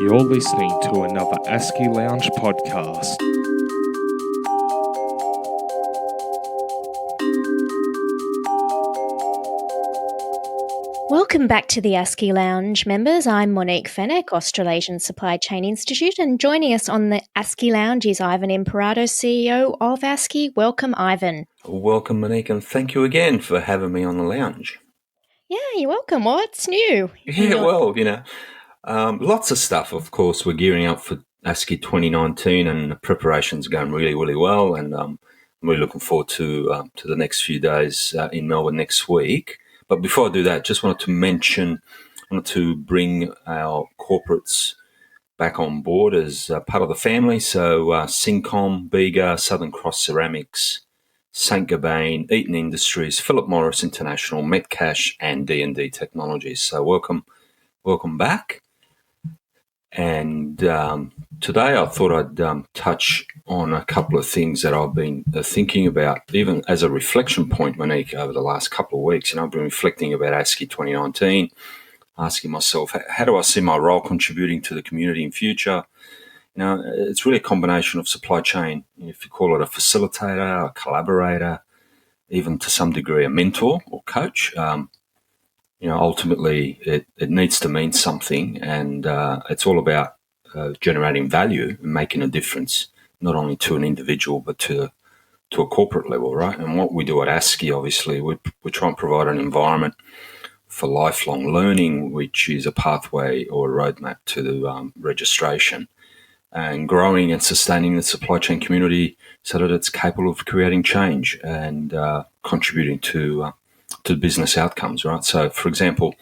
You're listening to another ASCI Lounge podcast. Welcome back to the ASCI Lounge, members. I'm Monique Fenech, Australasian Supply Chain Institute, and joining us on the ASCI Lounge is Ivan Imparato, CEO of ASCI. Welcome, Ivan. Welcome, Monique, and thank you again for having me on the lounge. Yeah, you're welcome. What's new? Lots of stuff, of course. We're gearing up for ASCI 2019 and the preparations are going really, really well, and I'm really looking forward to the next few days in Melbourne next week. But before I do that, just wanted to bring our corporates back on board as part of the family. So Syncom, Bega, Southern Cross Ceramics, St. Gobain, Eaton Industries, Philip Morris International, Metcash, and D&D Technologies. So welcome back. And today I thought I'd touch on a couple of things that I've been thinking about, even as a reflection point, Monique, over the last couple of weeks. I've been reflecting about ASCI 2019, asking myself, how do I see my role contributing to the community in future? It's really a combination of supply chain. If you call it a facilitator, a collaborator, even to some degree a mentor or coach, ultimately it needs to mean something, and it's all about generating value and making a difference, not only to an individual but to a corporate level, right? And what we do at ASCI, obviously, we try and provide an environment for lifelong learning, which is a pathway or a roadmap to the registration, and growing and sustaining the supply chain community so that it's capable of creating change and contributing to business outcomes, right? So, for example,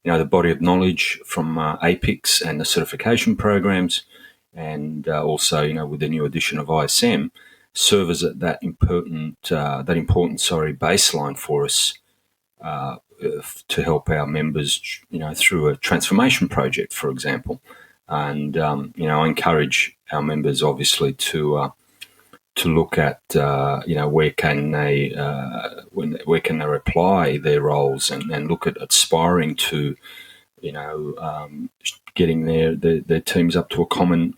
the body of knowledge from APICS and the certification programs, and also, with the new addition of ISM, serve as that important baseline for us to help our members, through a transformation project, for example. And I encourage our members, obviously, to look at where can they apply their roles and look at aspiring to getting their teams up to a common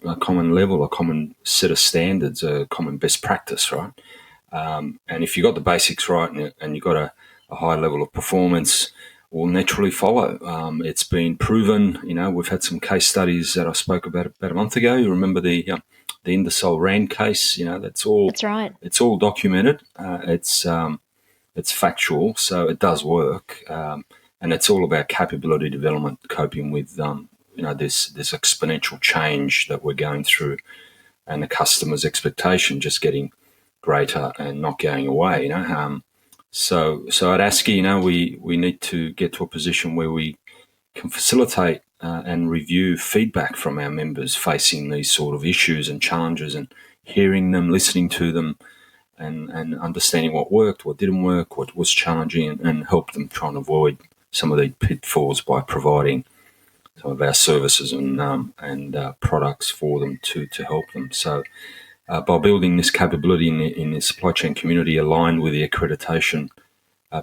level, a common set of standards, a common best practice, right? And if you got the basics right and you got a high level of performance, will naturally follow. It's been proven. We've had some case studies that I spoke about a month ago. You remember the Ingersoll Rand case? That's right. It's all documented. It's factual, so it does work, and it's all about capability development, coping with this exponential change that we're going through, and the customer's expectation just getting greater and not going away. So at ASCI, we need to get to a position where we can facilitate and review feedback from our members facing these sort of issues and challenges, and hearing them, listening to them, and understanding what worked, what didn't work, what was challenging, and help them try and avoid some of the pitfalls by providing some of our services and products for them to help them. So by building this capability in the supply chain community aligned with the accreditation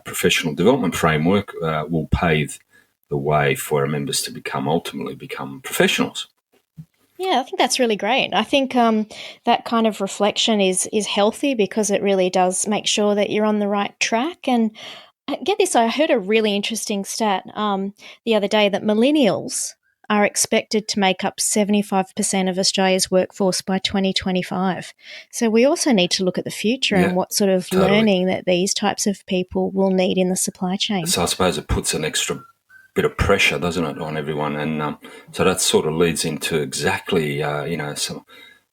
professional development framework, will pave the way for our members to ultimately become professionals. Yeah, I think that's really great. I think that kind of reflection is healthy, because it really does make sure that you're on the right track. And get this, I heard a really interesting stat the other day that millennials are expected to make up 75% of Australia's workforce by 2025. So we also need to look at the future and what sort of learning that these types of people will need in the supply chain. So I suppose it puts an extra bit of pressure, doesn't it, on everyone? And so that sort of leads into exactly, some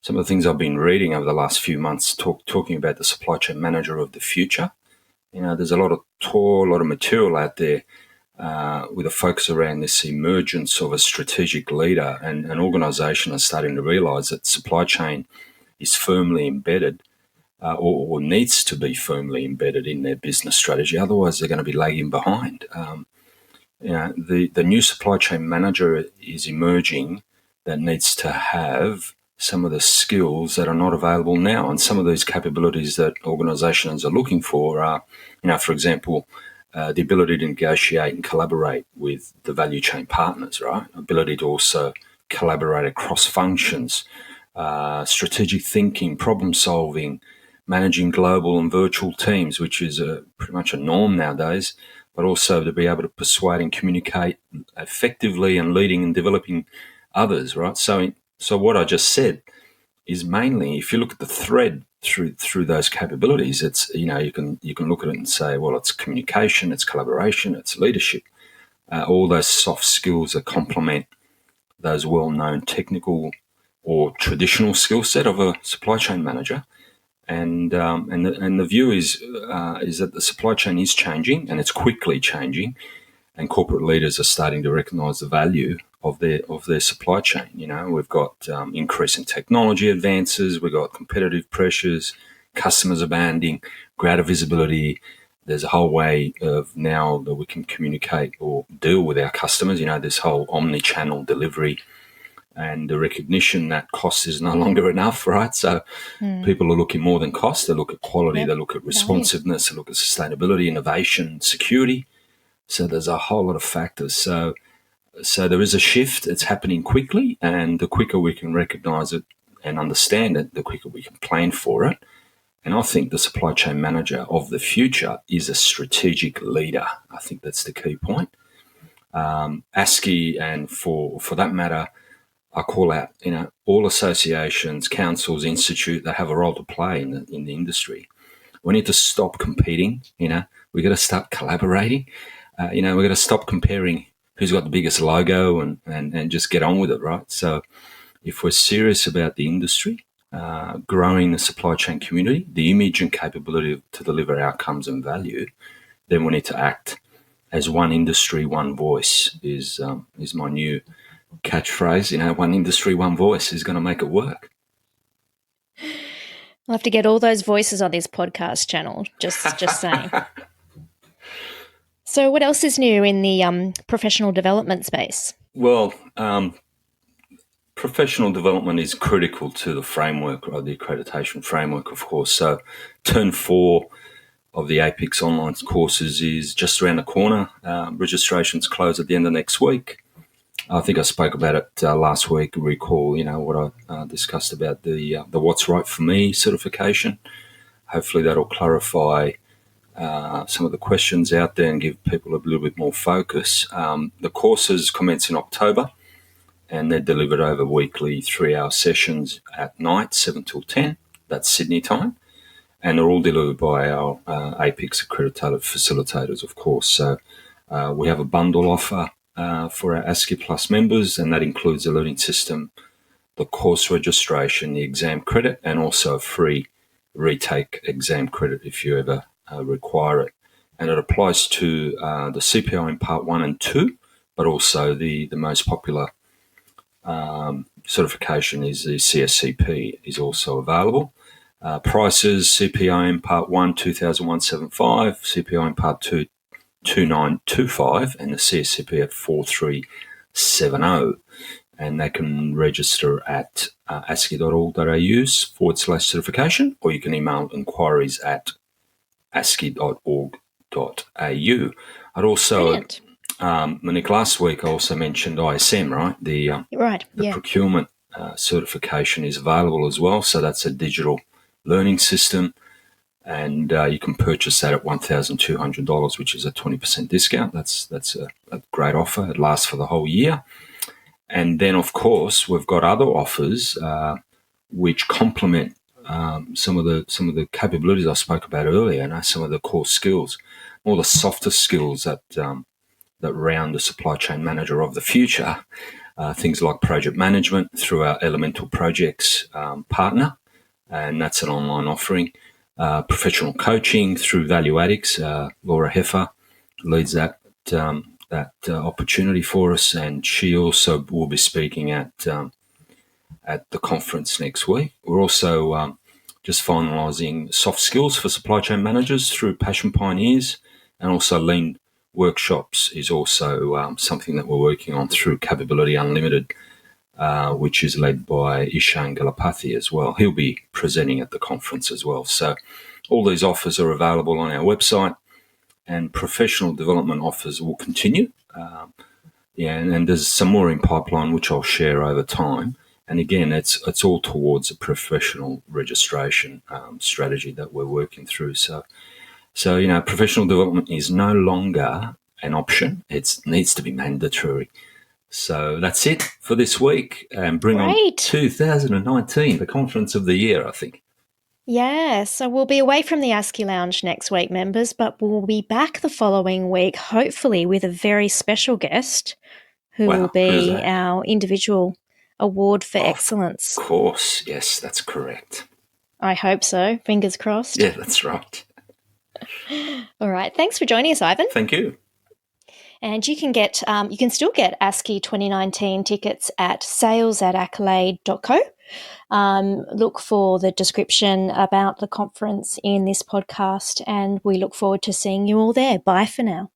of the things I've been reading over the last few months, talking about the supply chain manager of the future. There's a lot of material out there with a focus around this emergence of a strategic leader, and an organisation is starting to realise that supply chain is firmly embedded or needs to be firmly embedded in their business strategy. Otherwise, they're going to be lagging behind. The new supply chain manager is emerging that needs to have some of the skills that are not available now, and some of these capabilities that organisations are looking for are, for example, the ability to negotiate and collaborate with the value chain partners, right? Ability to also collaborate across functions, strategic thinking, problem solving, managing global and virtual teams, which is pretty much a norm nowadays, but also to be able to persuade and communicate effectively and leading and developing others, right? So what I just said is mainly, if you look at the thread through those capabilities, it's, you can look at it and say, well, it's communication, it's collaboration, it's leadership, all those soft skills that complement those well-known technical or traditional skill set of a supply chain manager. And the view is that the supply chain is changing, and it's quickly changing, and corporate leaders are starting to recognise the value of their supply chain. We've got increasing technology advances, we've got competitive pressures, customers are demanding greater visibility. There's a whole way of now that we can communicate or deal with our customers. This whole omni-channel delivery, and the recognition that cost is no longer enough, right? So people are looking more than cost. They look at quality, they look at responsiveness, they look at sustainability, innovation, security. So there's a whole lot of factors. So there is a shift. It's happening quickly, and the quicker we can recognise it and understand it, the quicker we can plan for it. And I think the supply chain manager of the future is a strategic leader. I think that's the key point. ASCI, and for that matter, I call out, all associations, councils, institute, they have a role to play in the industry. We need to stop competing. We got to start collaborating. We got to stop comparing who's got the biggest logo and just get on with it, right? So if we're serious about the industry, growing the supply chain community, the image and capability to deliver outcomes and value, then we need to act as one industry, one voice is my new catchphrase. One industry, one voice is going to make it work. I'll have to get all those voices on this podcast channel, just saying. So what else is new in the professional development space? Well, professional development is critical to the framework, or the accreditation framework, of course. So Turn 4 of the APICS online courses is just around the corner. Registrations close at the end of next week. I think I spoke about it last week. Recall, what I discussed about the What's Right for Me certification. Hopefully that'll clarify some of the questions out there and give people a little bit more focus. The courses commence in October, and they're delivered over weekly 3-hour sessions at night, 7 till 10. That's Sydney time. And they're all delivered by our APICS accredited facilitators, of course. So we have a bundle offer for our ASCI Plus members, and that includes a learning system, the course registration, the exam credit, and also a free retake exam credit if you ever require it. And it applies to the CPI in Part 1 and 2, but also the most popular certification is the CSCP is also available. Prices, CPI in Part 1, 2,175, CPI in Part 2, 2,925, and the CSCP at 4,370. And they can register at asci.org.au/certification, or you can email inquiries at asci.org.au. I'd also, Monique, last week I also mentioned ISM, right? The procurement certification is available as well. So that's a digital learning system, and you can purchase that at $1,200, which is a 20% discount. That's a great offer. It lasts for the whole year. And then, of course, we've got other offers which complement some of the capabilities I spoke about earlier, some of the core skills, all the softer skills that round the supply chain manager of the future. Things like project management through our Elemental Projects partner, and that's an online offering. Professional coaching through Value Addicts. Laura Heffer leads that opportunity for us, and she also will be speaking at the conference next week. We're also just finalising soft skills for supply chain managers through Passion Pioneers, and also Lean workshops is also something that we're working on through Capability Unlimited, which is led by Ishan Galapathy as well. He'll be presenting at the conference as well. So all these offers are available on our website, and professional development offers will continue. Yeah, and there's some more in pipeline which I'll share over time. And again, it's all towards a professional registration strategy that we're working through. So professional development is no longer an option; it needs to be mandatory. So that's it for this week, and bring on Great. 2019, the conference of the year, I think. Yeah, so we'll be away from the ASCI Lounge next week, members, but we'll be back the following week, hopefully with a very special guest who will Wow, who's be that? our individual award for Of excellence. course, yes, that's correct. I hope so. Fingers crossed. Yeah, that's right. All right. Thanks for joining us, Ivan. Thank you. And you can still get ASCI 2019 tickets at sales@accolade.co. Look for the description about the conference in this podcast, and we look forward to seeing you all there. Bye for now.